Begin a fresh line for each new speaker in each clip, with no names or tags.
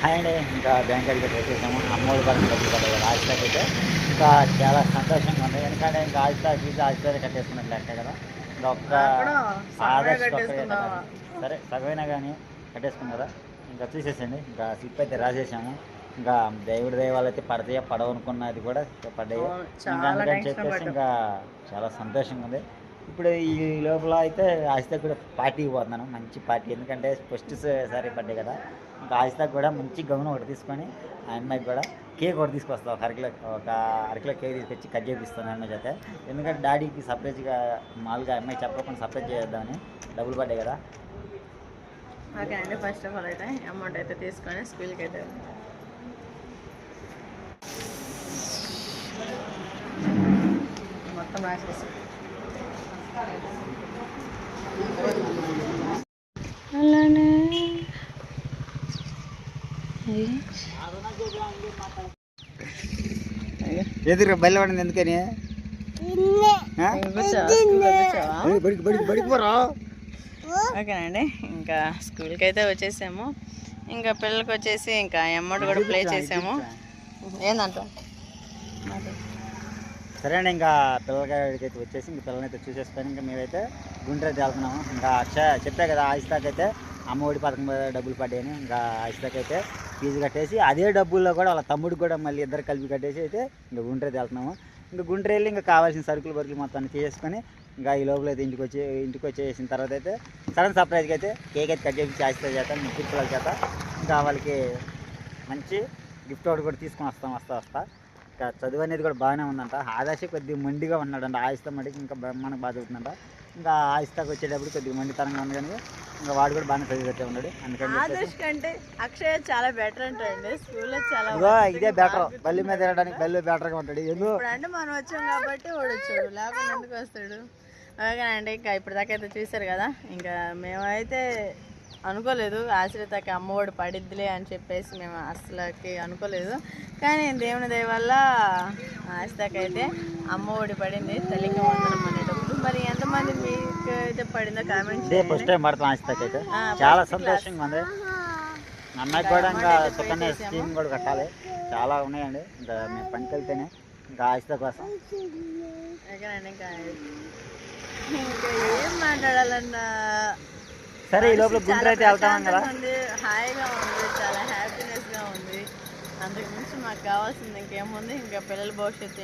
And ఇంకా bank అడిగి వచ్చేసాము. అమ్మోడి పక్కన డబ్బులు పడ్డాయి ఆయిస్తాకి అయితే ఇంకా చాలా సంతోషంగా ఉంది. ఎందుకంటే ఇంకా ఆయిస్తా ఫీజు ఆయిస్తారే కట్టేసుకున్నట్టు లెక్క కదా. ఇంకా ఒక్క ఆదర్శ సరే సగమైనా కానీ కట్టేసుకున్నాం కదా. ఇంకా చూసేసండి ఇంకా స్లిప్ అయితే రాసేసాము. ఇంకా దేవుడి దైవాలు అయితే పడతాయా పడవ అనుకున్నది కూడా పడ్డాయి. ఇంకా అందుకని చెప్పేసి ఇంకా చాలా సంతోషంగా ఉంది. ఇప్పుడు ఈ లోపల అయితే ఆయిస్తా కూడా పార్టీకి పోతున్నాను. మంచి పార్టీ, ఎందుకంటే ఫస్ట్ సారి పడ్డాయి కదా. ఇంకా ఆయిస్తా కూడా మంచి గమనం ఒకటి తీసుకొని ఆ అమ్మాయికి కూడా కేక్ ఒకటి తీసుకొస్తాను. ఒక అరకిలో కేక్ తీసుకొచ్చి కట్ చేపిస్తాను అమ్మాయి చేత. ఎందుకంటే డాడీకి సర్ప్రైజ్గా మామూలుగా అమ్మాయి చెప్పకుండా సర్ప్రైజ్ చేద్దామని డబ్బులు పడ్డాయి కదా.
ఓకే అండి, ఫస్ట్ ఆఫ్ ఆల్ అయితే అమౌంట్ అయితే తీసుకొని స్కూల్కి అయితే మొత్తం రాసేసి అలానే
ఎదురు బయలు పడింది ఎందుకని
ఓకేనండి. ఇంకా స్కూల్కి అయితే వచ్చేసాము. ఇంకా పిల్లలకి వచ్చేసి ఇంకా అమౌంట్ కూడా ప్లే చేసాము. ఏందంట
సరే అండి, ఇంకా పిల్లలకి అయితే వచ్చేసి ఇంక పిల్లల్ని అయితే చూసేసుకొని ఇంకా మేమైతే గుంటూరు అయితే వెళ్తున్నాము. ఇంకా అక్షయ చెప్పే కదా ఆయిస్తాకి అయితే అమ్మఒడి పథకం డబ్బులు పడ్డాయని. ఇంకా ఆయిస్తాకి అయితే ఫీజు కట్టేసి అదే డబ్బుల్లో కూడా వాళ్ళ తమ్ముడికి కూడా మళ్ళీ ఇద్దరు కలిపి కట్టేసి అయితే ఇంకా గుంటూరు అయితే వెళ్తున్నాము. ఇంకా గుంటూరు వెళ్ళి ఇంకా కావాల్సిన సరుకులు బరుకులు మొత్తాన్ని తీసేసుకొని ఇంకా ఈ లోపల అయితే ఇంటికి వచ్చేసిన తర్వాత అయితే సడన్ సర్ప్రైజ్కి అయితే కేక్ అయితే కట్ చేసి ఆయిస్తా చేత ముగ్గురు పిల్లల చేత ఇంకా వాళ్ళకి మంచి గిఫ్ట్ ఒకటి కూడా తీసుకొని వస్తా. ఇంకా చదువు అనేది కూడా బాగానే ఉందంట. ఆదర్శ కొద్దిగా మండిగా ఉన్నాడంట. ఆయిస్తా మడికి ఇంకా మనకు బాగా చదువుతుందంట. ఇంకా ఆయిస్తాకి వచ్చేటప్పుడు కొద్దిగా మండితనంగా ఉంది, కానీ ఇంకా వాడు కూడా బాగానే చదివేటే ఉన్నాడు. అందుకని
ఆదర్శ్ కంటే అక్షయ్ చాలా బెటర్ అంటండి. స్కూల్లో చాలా
ఇదే బెటర్, బల్లి మీద తిరగడానికి బల్లి బెటర్గా ఉంటాడు.
అంటే మనం వచ్చాం కాబట్టి వాడు వచ్చాడు, లేకుండా ఎందుకు వస్తాడు. ఓకేనండి, ఇంకా ఇప్పుడు దాకా అయితే చూసారు కదా. ఇంకా మేమైతే అనుకోలేదు ఆశ్రితకి అమ్మఒడి పడిద్దిలే అని చెప్పేసి మేము అసలుకి అనుకోలేదు. కానీ దేవుని దయ వల్ల ఆశ్రితకి అయితే అమ్మఒడి పడింది. తల్లికి వందనం అనేటప్పుడు మరి ఎంతమంది మీకు అయితే పడిందో కామెంట్
చేయండి. చాలా సంతోషంగా ఉంది. అమ్మాయికి కూడా ఇంకా సుకన్య స్కీమ్ కూడా కట్టాలి, చాలా ఉన్నాయండి. ఇంకా మేము పనికి వెళ్తేనే ఇంకా ఆశ్రిత కోసం.
ఓకేనండి, ఇంకా ఏం మాట్లాడాలన్నా
సరే ఈ లోపల గుంటూరు అయితే వెళ్తాం కదా.
హాయిగా ఉంది, చాలా హ్యాపీనెస్గా ఉంది. అందుకు మించి మాకు కావాల్సింది ఇంకేముంది. ఇంకా పిల్లల భవిష్యత్తు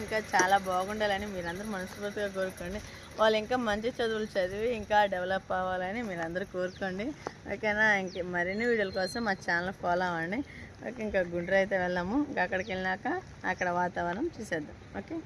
ఇంకా చాలా బాగుండాలని మీరందరూ మనస్ఫూర్తిగా కోరుకోండి. వాళ్ళు ఇంకా మంచి చదువులు చదివి ఇంకా డెవలప్ అవ్వాలని మీరందరూ కోరుకోండి. ఓకేనా. ఇంక మరిన్ని వీడియోల కోసం మా ఛానల్ ఫాలో అవ్వండి. ఓకే, ఇంకా గుంటూరు అయితే వెళ్ళాము. ఇంకా అక్కడికి వెళ్ళినాక అక్కడ వాతావరణం చూసేద్దాం. ఓకే.